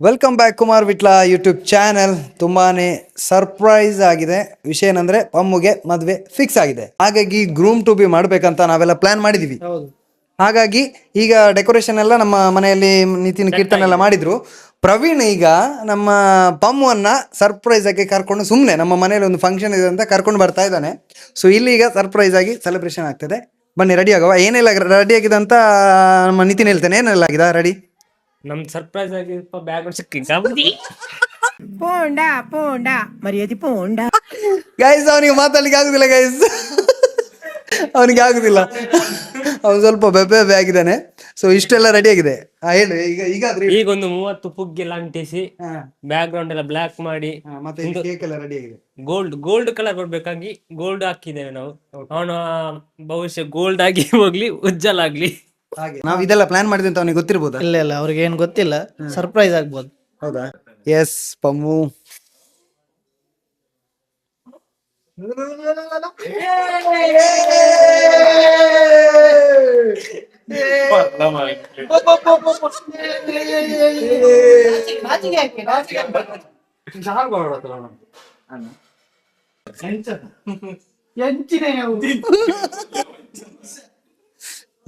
Welcome back Kumar Vitla YouTube channel. ತುಂಬಾನೇ surprise ಆಗಿದೆ. ವಿಷಯ ಏನಂದ್ರೆ ಪಮ್ಮುಗೆ ಮದುವೆ ಫಿಕ್ಸ್ ಆಗಿದೆ. ಹಾಗಾಗಿ ಗ್ರೂಮ್ ಟು ಬಿ ಮಾಡ್ಬೇಕಂತ ನಾವೆಲ್ಲ ಪ್ಲಾನ್ ಮಾಡಿದೀವಿ. ಹಾಗಾಗಿ ಈಗ ಡೆಕೋರೇಷನ್ ಎಲ್ಲ ನಮ್ಮ ಮನೆಯಲ್ಲಿ ನಿತಿನ್ ಕೀರ್ತನ ಎಲ್ಲ ಮಾಡಿದ್ರು. ಪ್ರವೀಣ್ ಈಗ ನಮ್ಮ ಪಮ್ಮುವನ್ನ ಸರ್ಪ್ರೈಸ್ ಆಗಿ ಕರ್ಕೊಂಡು ಸುಮ್ಮನೆ ನಮ್ಮ ಮನೆಯಲ್ಲಿ ಒಂದು ಫಂಕ್ಷನ್ ಇದೆ ಅಂತ ಕರ್ಕೊಂಡು ಬರ್ತಾ ಇದ್ದಾನೆ. ಸೊ ಇಲ್ಲಿ ಈಗ ಸರ್ಪ್ರೈಸ್ ಆಗಿ ಸೆಲೆಬ್ರೇಷನ್ ಆಗ್ತದೆ. ಬನ್ನಿ ರೆಡಿ ಆಗುವ. ಏನೆಲ್ಲ ರೆಡಿ ಆಗಿದೆ ಅಂತ ನಮ್ಮ ನಿತಿನ್ ಹೇಳ್ತೇನೆ. ಏನೆಲ್ಲ ಆಗಿದೆ ರೆಡಿ? ನಮ್ ಸರ್ಪ್ರೈಸ್ ಆಗಿ ಬ್ಯಾಗ್ ಸಿಕ್ಕಿ ಪೋಂಡ ಪೋಂಡ ಮರ್ಯಾದೆ ಪೋಂಡ. ಗೈಸ್ ಅವನಿಗೆ ಮಾತಾಡ್ಲಿಕ್ಕೆ ಆಗುದಿಲ್ಲ ಗೈಸ್, ಅವನಿಗೆ ಆಗುದಿಲ್ಲ. ಅವನು ಸ್ವಲ್ಪ ಬೆಬ್ಬೆ ಆಗಿದ್ದಾನೆ. ಸೊ ಇಷ್ಟೆಲ್ಲ ರೆಡಿ ಆಗಿದೆ. ಹೇಳು ಈಗ ಈಗ ಒಂದು 30 ಪುಗ್ಗೆಲ್ಲ ಅಂಟಿಸಿ ಬ್ಯಾಕ್ ಗ್ರೌಂಡ್ ಎಲ್ಲ ಬ್ಲಾಕ್ ಮಾಡಿ ಮತ್ತೆ ಕೇಕ್ ಎಲ್ಲ ರೆಡಿ ಆಗಿದೆ. ಗೋಲ್ಡ್ ಕಲರ್ ಬರ್ಬೇಕಾಗಿ ಗೋಲ್ಡ್ ಹಾಕಿದ್ದೇವೆ ನಾವು. ಅವನ ಭವಿಷ್ಯ ಗೋಲ್ಡ್ ಆಗಿ ಹೋಗ್ಲಿ, ಉಜ್ಜಲ್ ಆಗ್ಲಿ. ಹಾಗೆ ನಾವು ಇದೆಲ್ಲ ಪ್ಲಾನ್ ಮಾಡಿದ್ವಿ ಅಂತ ಅವನಿಗೆ ಗೊತ್ತಿರ್ಬೋದಾ? ಇಲ್ಲ ಅವ್ರಿಗೆ ಏನ್ ಗೊತ್ತಿಲ್ಲ, ಸರ್ಪ್ರೈಸ್ ಆಗ್ಬೋದು. ಹೌದಾ? ಎಸ್ ಪಮ್ಮು.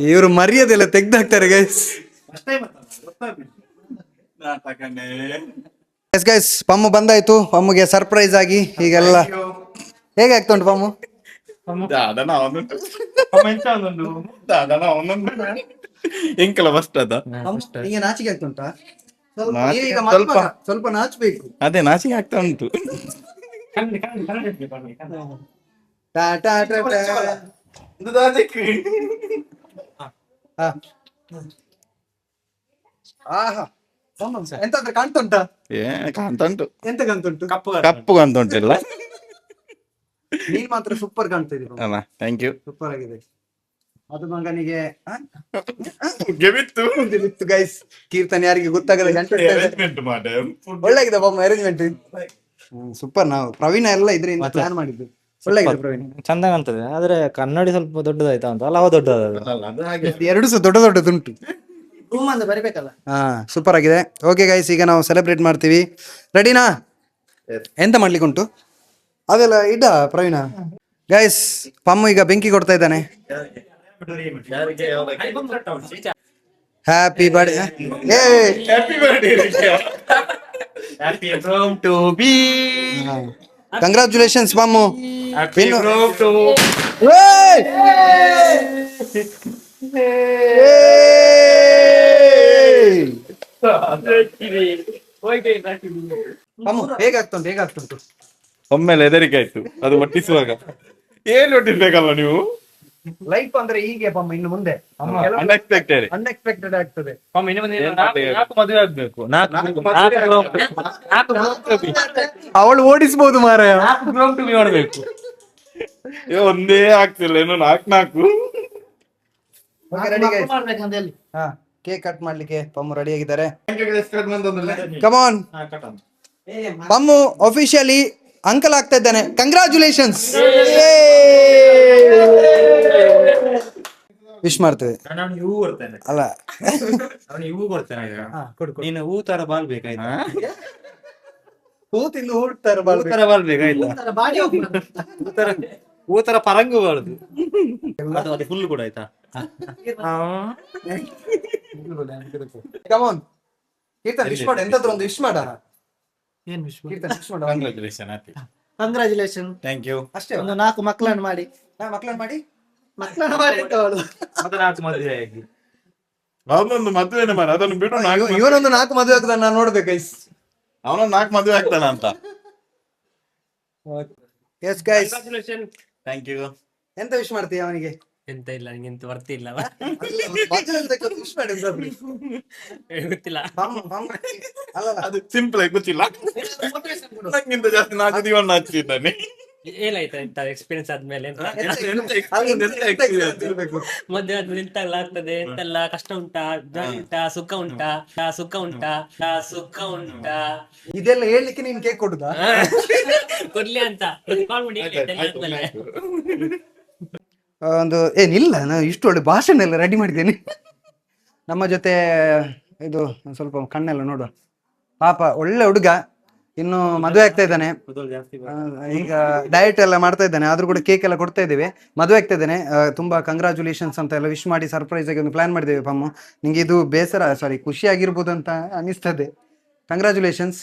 ಇವರು ಮರ್ಯಾದೆಲ್ಲ ತೆಗ್ದಾಕ್ತಾರೆ ಗೈಸ್. ಎಸ್ ಗೈಸ್, ಪಮ್ಮು ಬಂದಾಯ್ತು. ಪಮ್ಮಗೆ ಸರ್ಪ್ರೈಸ್ ಆಗಿ ಈಗೆಲ್ಲ ಹೇಗೆ ಆಗ್ತಾ ಉಂಟು ಪಮ್ಮು? ಎಂಕಲ ಫಸ್ಟ್ ಅದ ಈಗ ನಾಚಿಕೆ ಆಗ್ತಾ ಉಂಟಾ? ಸ್ವಲ್ಪ ನಾಚಬೇಕು. ಅದೇ ನಾಚಿಕೆ ಆಗ್ತಾ ಉಂಟು. ಆಹಾ, ಎಂತಾದ್ರೆ ಕಾಣ್ತುಂಟಾ? ಕಾಣ್ತಾ ಉಂಟು. ಎಂತ ಕಾಣ್ತುಂಟು? ಕಪ್ಪು ಕಾಣ್ತಾ ಉಂಟಿಲ್ಲ. ನೀನ್ ಮಾತ್ರ ಸೂಪರ್ ಕಾಣ್ತಾ ಇದೀನಿ. Thank you. ಸೂಪರ್ ಆಗಿದೆ. ಅದು ಮಗನಿಗೆ ಬಿತ್ತು ಗೈಸ್. ಕೀರ್ತನ್ ಯಾರಿಗೆ ಗೊತ್ತಾಗದ ಒಳ್ಳೆಗಿದೆ ಬೊಮ್ಮ ಅರೇಂಜ್ಮೆಂಟ್. ಸೂಪರ್. ನಾವು ಪ್ರವೀಣ ಎಲ್ಲ ಇದ್ರಿಂದ ಪ್ಲಾನ್ ಮಾಡಿದ್ದು. ಒಳ್ಳೆಗಿದೆ ಪ್ರವೀಣ್, ಚಂದ ಕಾಣ್ತದೆ. ಆದ್ರೆ ಕನ್ನಡಿ ಸ್ವಲ್ಪ ದೊಡ್ಡದಾಯ್ತಾ ಅಂತ ಅಲ್ಲ, ಅವ ದೊಡ್ಡದ. ಎರಡು ಸಹ ದೊಡ್ಡದುಂಟು. ಬರಿಬೇಕಲ್ಲ. ಹಾ, ಸೂಪರ್ ಆಗಿದೆ. ಓಕೆ ಗೈಸ್, ಈಗ ನಾವು ಸೆಲೆಬ್ರೇಟ್ ಮಾಡ್ತೀವಿ. ರೆಡಿನಾ? ಎಂತ ಮಾಡ್ಲಿಕ್ಕೆ ಉಂಟು ಅದೆಲ್ಲ ಇಡ ಪ್ರವೀಣ. ಗೈಸ್, ಪಮ್ಮು ಈಗ ಬೆಂಕಿ ಕೊಡ್ತಾ ಇದ್ದಾನೆ. Happy birthday. Congratulations Pammu. Pammu ಹೇಗಾಗ್ತುಂಟು? ಒಮ್ಮೆಲೆ ಹೆದರಿಕೆ ಆಯ್ತು ಅದು ಒಟ್ಟಿಸುವಾಗ. ಏನ್ ಒಟ್ಟಿಸ್ಬೇಕಲ್ಲ ನೀವು? ಲೈಫ್ ಅಂದ್ರೆ ಹೀಗೆ ಪಮ್ಮ. ಇನ್ನು ಮುಂದೆ ಅನ್ಎಕ್ಸ್ಪೆಕ್ಟೆಡ್ ಆಗ್ತದೆ. ಮದುವೆ ಆಗ್ಬೇಕು. ಅವಳು ಓಡಿಸಬಹುದು ಮಾರಾಯ. ಮಾಡ್ಬೇಕು. ಒಂದೇ ಆಗ್ತಿಲ್ಲ, ಇನ್ನು ನಾಲ್ಕು. ಹಾ, ಕೇಕ್ ಕಟ್ ಮಾಡ್ಲಿಕ್ಕೆ ಪಮ್ಮು ರೆಡಿ ಆಗಿದ್ದಾರೆ. ಕಮಾನ್ ಪಮ್ಮು ಅಫಿಷಿಯಲಿ ಅಂಕಲ್ ಆಗ್ತಾ ಇದ್ದಾನೆ. ಕಂಗ್ರಾಚುಲೇಷನ್ಸ್. ವಿಶ್ ಮಾಡ್ತೇವೆ. ಹೂ ಕೊಡ್ತೇನೆ. ಅಲ್ಲ, ಅವನಿಗೆ ಹೂ ಕೊಡ್ತೇನೆ. ನೀನು ಹೂ ತರ ಬಾಳ್ಬೇಕಾಯ್ತಾ? ಹೂ ತಿಂದು ಹೂಡ್ತಾರೆ ಹೂ ತರ ಬಾಳ್ಬೇಕಾಯ್ತಾ? ಹೂ ತರ ಪರಂಗು ಬಾಳುದು. ಅದು ಫುಲ್ ಕೂಡ ಆಯ್ತಾ? ಕಮಾನ್ ಕೀರ್ತನ್, ವಿಶ್ ಮಾಡ. ಎಂತಾದ್ರೂ ಒಂದು ವಿಶ್ ಮಾಡ. ಏನ್ ವಿಶ್ವ? ಕಂಗ್ರಾಚುಲೇಷನ್. ಕಂಗ್ರಾಚುಲೇಷನ್. Thank you. ಅಷ್ಟೇ. ಒಂದು 4 ಮಕ್ಕಳನ್ನು ಮಾಡಿ ಮಕ್ಕಳನ್ನ ಮಾಡಿ ಮತ್ತೆ 4 ಮದುವೆ ಆಗಿ ಅವನೊಂದು ಮದುವೆನ ಮಾರ, ಅದನ್ನು ಬಿಡು. ಇವನೊಂದು 4 ಮದುವೆ ಆಗ್ತದೆ, ನಾನು ನೋಡ್ಬೇಕು ಗೈಸ್. ಅವನೊಂದು 4 ಮದುವೆ ಆಗ್ತಾನ ಅಂತ. Yes guys, thank you. ಎಂತ ವಿಶ್ ಮಾಡ್ತೀಯ ಅವನಿಗೆ? ಎಂತ ಇಲ್ಲ, ನಿಂಗೆ ಬರ್ತಿ ಇಲ್ಲ. ವಿಶ್ ಮಾಡಿ ಗೊತ್ತಿಲ್ಲ. ಅದು ಸಿಂಪಲ್ ಆಗಿ ಗೊತ್ತಿಲ್ಲ. ನಂಗಿಂತ ಜಾಸ್ತಿ 4 ದಿವಸ ಹಚ್ಚಿದ್ದಾನೆ. ಏನಾಯ್ತಾ ಎಂತ ಎಕ್ಸ್ಪೀರಿಯನ್ಸ್ ಆದ್ಮೇಲೆ? ಮದುವೆ ಆದ್ಮೇಲೆ ಎಂತೆಲ್ಲ ಆಗ್ತದೆ, ಎಂತೆಲ್ಲ ಕಷ್ಟ ಉಂಟಾ, ಜಾಲಿ ಉಂಟಾ, ಸುಖ ಉಂಟಾ? ಇದೆಲ್ಲ ಹೇಳ್ಲಿಕ್ಕೆ ನೀನ್ ಕೇಕ್ ಕೊಡುದಾ? ಕೊಡ್ಲಿ ಅಂತ ಕಾಲ್ ಮಾಡಿ ಆದ್ಮೇಲೆ. ಒಂದು ಏನಿಲ್ಲ, ನಾನು ಇಷ್ಟು ಒಳ್ಳೆ ಭಾಷಣ ಎಲ್ಲ ರೆಡಿ ಮಾಡಿದ್ದೇನೆ. ನಮ್ಮ ಜೊತೆ ಇದು ಸ್ವಲ್ಪ ಕಣ್ಣೆಲ್ಲ ನೋಡುವ. ಪಾಪ ಒಳ್ಳೆ ಹುಡುಗ, ಇನ್ನು ಮದುವೆ ಆಗ್ತಾ ಇದ್ದಾನೆ. ಈಗ ಡಯಟ್ ಎಲ್ಲ ಮಾಡ್ತಾ ಇದ್ದಾನೆ, ಆದ್ರೂ ಕೂಡ ಕೇಕ್ ಎಲ್ಲ ಕೊಡ್ತಾ ಇದ್ದೇವೆ. ಮದುವೆ ಆಗ್ತಾ ಇದ್ದಾನೆ. ತುಂಬಾ ಕಂಗ್ರಾಚುಲೇಷನ್ಸ್ ಅಂತ ಎಲ್ಲ ವಿಶ್ ಮಾಡಿ ಸರ್ಪ್ರೈಸ್ ಆಗಿ ಒಂದು ಪ್ಲಾನ್ ಮಾಡಿದ್ದೇವೆ ಪಮ್ಮು. ನಿಂಗೆ ಇದು ಖುಷಿ ಆಗಿರ್ಬೋದು ಅಂತ ಅನಿಸ್ತದೆ. Congratulations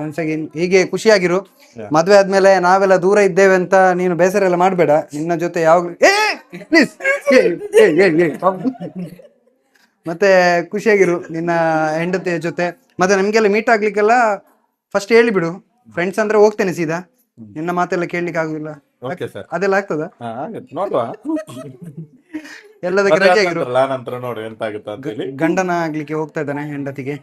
once again. ಹೀಗೆ ಖುಷಿಯಾಗಿರು. ಮದ್ವೆ ಆದ್ಮೇಲೆ ನಾವೆಲ್ಲ ದೂರ ಇದ್ದೇವೆ ಅಂತ ನೀನು ಬೇಸರ ಎಲ್ಲ ಮಾಡ್ಬೇಡ. ನಿನ್ನ ಜೊತೆ ಯಾವಾಗ್ಲೂ ಮತ್ತೆ ಖುಷಿಯಾಗಿರು ನಿನ್ನ ಹೆಂಡತಿಯ ಜೊತೆ. ಮತ್ತೆ ನಮ್ಗೆಲ್ಲ ಮೀಟ್ ಆಗ್ಲಿಕ್ಕೆಲ್ಲ ಫಸ್ಟ್ ಹೇಳಿಬಿಡು. ಫ್ರೆಂಡ್ಸ್ ಅಂದ್ರೆ ಹೋಗ್ತೇನೆ ಸೀದಾ, ನಿನ್ನ ಮಾತೆಲ್ಲ ಕೇಳಲಿಕ್ಕೆ ಆಗುದಿಲ್ಲ. ಓಕೆ ಸರ್, ಅದೆಲ್ಲ ಆಗ್ತದ? ನೋಡುವ. ಎಲ್ಲದಕ್ಕೆ ರಜೆ ಆಗಿರು. ನಂತರ ನೋಡು ಎಂತ ಆಗುತ್ತೆ ಅಂತ ಹೇಳಿ. ಗಂಡನ ಆಗ್ಲಿಕ್ಕೆ ಹೋಗ್ತಾ ಇದ್ದಾನೆ ಹೆಂಡತಿಗೆ.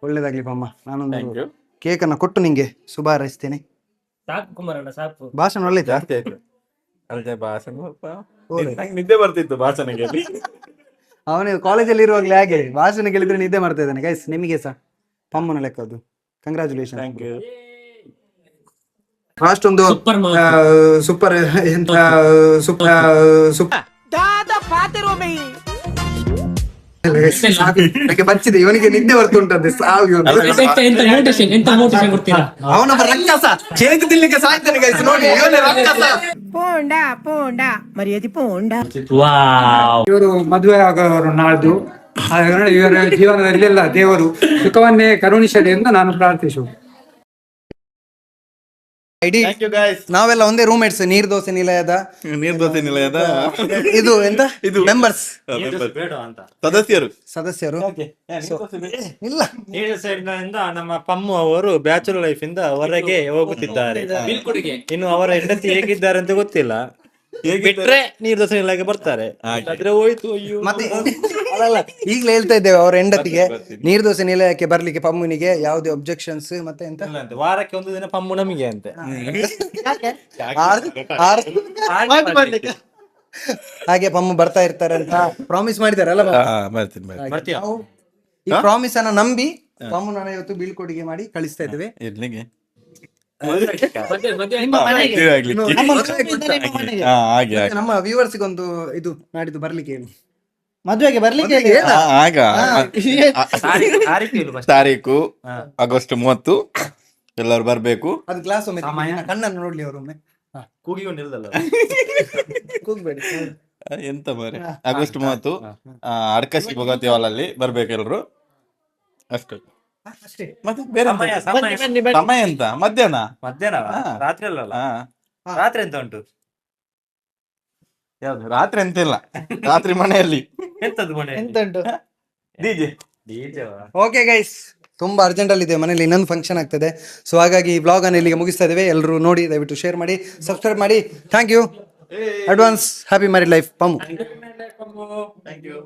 ಒಳ್ಳೇದಾಗ್ಲಿ ಪಮ್ಮ. Thank ನಾನೊಂದು you. ಕೇಕ್ ಅನ್ನ ಕೊಟ್ಟು ನಿಂಗೆ ಶುಭ ಹಾರೈಸ್ತೇನೆ. ಸಾಕು ಕುಮಾರಣ್ಣ, ಸಾಕು. ಭಾಷಣ ಒಳ್ಳೇದು. ಜಾಸ್ತಿ ಆಯ್ತು ಅಲ್ದೆ ಭಾಷಣ. ನಂಗೆ ನಿದ್ದೆ ಬರ್ತಿತ್ತು ಭಾಷಣಕ್ಕೆ. ಅವನು ಕಾಲೇಜಲ್ಲಿ ಇರುವಾಗಲೇ ಹಾಗೆ ಭಾಷಣ ಕೇಳಿದ್ರೆ ನಿದ್ದೆ ಮಾಡ್ತಾ ಇದ್ದಾನೆ. ಗೈಸ್ ನಿಮಗೆ ಸಹ ಪಮ್ಮನ ಲೆಕ್ಕ ಅದು. ಕಂಗ್ರಾಚುಲೇಷನ್. Thank you. ಫಾಸ್ಟ್ ಒಂದು ಸೂಪರ್ ಸೂಪರ್ ಎಂತ ನನಗೆ ಬಚ್ಚಿದೆ. ಇವನಿಗೆ ನಿದ್ದೆ ಬರ್ತುಂಟಂತೆ ಸಾವು. ಎಂತ ಮೋಟಿವೇಶನ್ ಕೊಡ್ತೀರಾ? ಅವನೊಬ್ಬ ರಕ್ಕಸ, ಕೇಕ್ ತಿನ್ಲಿಕ್ಕೆ ಸಾಯ್ತಾನೆ ಗೈಸ್. ನೋಡಿ ಇವನೇ ರಕ್ಕಸ. ಪೋಂಡ ಮರ್ಯಾದೆ ಪೋಂಡ. ಇವರು ಮದುವೆ ಆಗೋರು ನಾಳ್ದು. ಹಾಗಾಗಿ ಇವರ ಜೀವನದಲ್ಲೆಲ್ಲ ದೇವರು ಸುಖವನ್ನೇ ಕರುಣಿಸಲಿ ಎಂದು ನಾನು ಪ್ರಾರ್ಥಿಸುವುದು. ಇಡೀ Thank you guys. ನಾವೆಲ್ಲ ಒಂದೇ ರೂಮ್ಮೇಟ್ಸ್ ನೀರ್ದೋಸೆ ನಿಲಯದ ನೀರ್ದೋಸೆ ನಿಲಯದ ಇದು ಎಂತ ಇದು ಮೆಂಬರ್ಸ್, ಸದಸ್ಯರು. ಸದಸ್ಯರು. ಇಲ್ಲ ಈ ಸೈಡ್ನಿಂದ ನಮ್ಮ ಪಮ್ಮು ಅವರು ಬ್ಯಾಚುಲರ್ ಲೈಫ್ ಇಂದ ಹೊರಗೆ ಹೋಗುತ್ತಿದ್ದಾರೆ. ಇನ್ನು ಅವರ ಹೆಂಡತಿ ಹೇಗಿದ್ದಾರೆ ಅಂತ ಗೊತ್ತಿಲ್ಲ. ಬಿಟ್ರೆ ನೀರ್ದೋಸೆ ಇಲಾಖೆ ಬರ್ತಾರೆ. ಆದ್ರೆ ಹೋಯ್ತು. ಅಯ್ಯೋ. ಮತ್ತೆ ಅಲ್ಲ ಈಗಲೇ ಹೇಳ್ತಾ ಇದ್ದೇವೆ ಅವ್ರ ಹೆಂಡತಿಗೆ ನೀರ್ದೋಸೆ ನಿಲಯಕ್ಕೆ ಬರ್ಲಿಕ್ಕೆ ಪಮ್ಮನಿಗೆ ಯಾವುದೇ ಒಬ್ಜೆಕ್ಷನ್ಸ್ ಮತ್ತೆ ಎಂತ ಇಲ್ಲ ಅಂತೆ. ವಾರಕ್ಕೆ ಒಂದು ದಿನ ಪಮ್ಮು ನಮಗೆ ಅಂತೆ. ಹಾಗೆ ಪಮ್ಮ ಬರ್ತಾ ಇರ್ತಾರೆ ಅಂತ ಪ್ರಾಮಿಸ್ ಮಾಡಿದಾರಲ್ಲ. ಬರ್ತೀನಿ. ಈ ಪ್ರಾಮಿಸ್ ಅನ್ನ ನಂಬಿ ಪಮ್ಮ ನಾನು ಇವತ್ತು ಬೀಳ್ಕೊಡುಗೆ ಮಾಡಿ ಕಳಿಸ್ತಾ ಇದ್ದೇವೆ. ಇರ್ಲಿಗೆ ನಿಮ್ಮ ಮನೆಗೆ. ಹಾಗೆ ನಮ್ಮ ವ್ಯೂವರ್ಸ್ ಒಂದು ಇದು ನಾಡಿದ್ದು ಬರ್ಲಿಕ್ಕೆ ಹೇಳಿ. ಮದ್ವೆಗೆ ಬರ್ಲಿಕ್ಕೆ ಹೇಳಿ. ಆಗ ತಾರೀಕು ಆಗಸ್ಟ್ 30 ಎಲ್ಲರೂ ಬರ್ಬೇಕು. ಅದು ಗ್ಲಾಸ್ ಒಮ್ಮೆ ಕಣ್ಣನ್ನು ನೋಡ್ಲಿ ಅವರೊಮ್ಮೆ. ಕೂಗಿಕೊಂಡಿಲ್ಲದಲ್ಲ. ಕೂಗ್ಬೇಡಿ. ಎಂತ ಮಾರೆ, ಆಗಸ್ಟ್ 30 ಅಡ್ಕಸಿ ಭಗವತಿ ಹಾಲ್ ಅಲ್ಲಿ ಬರ್ಬೇಕು ಎಲ್ರು. ಅಷ್ಟೇ. ಮತ್ತೆ ಬೇರೆ ಸಮಯ ಎಂತ? ಮಧ್ಯಾಹ್ನ ರಾತ್ರಿ ಅಲ್ಲಲ್ಲ. ರಾತ್ರಿ ಎಂತ ಉಂಟು? ಯಾವ್ದು ರಾತ್ರಿ ಎಂತ ಇಲ್ಲ, ರಾತ್ರಿ ಮನೆಯಲ್ಲಿ ಎಂತದ್ದು ಮನೆ? ಎಂತ ಉಂಟು? ಡಿಜೆ. ಓಕೆ ಗೈಸ್, ತುಂಬಾ ಅರ್ಜೆಂಟ್ ಅಲ್ಲಿ ಇದೆ, ಮನೇಲಿ ಇನ್ನೊಂದು ಫಂಕ್ಷನ್ ಆಗ್ತದೆ. ಸೊ ಹಾಗಾಗಿ ಈ ಬ್ಲಾಗ್ ಅನ್ನು ಇಲ್ಲಿಗೆ ಮುಗಿಸ್ತಾ ಇದ್ದೇವೆ. ಎಲ್ಲರೂ ನೋಡಿ, ದಯವಿಟ್ಟು ಶೇರ್ ಮಾಡಿ, ಸಬ್ಸ್ಕ್ರೈಬ್ ಮಾಡಿ. Thank you. Advance happy married life Pammu. Thank you.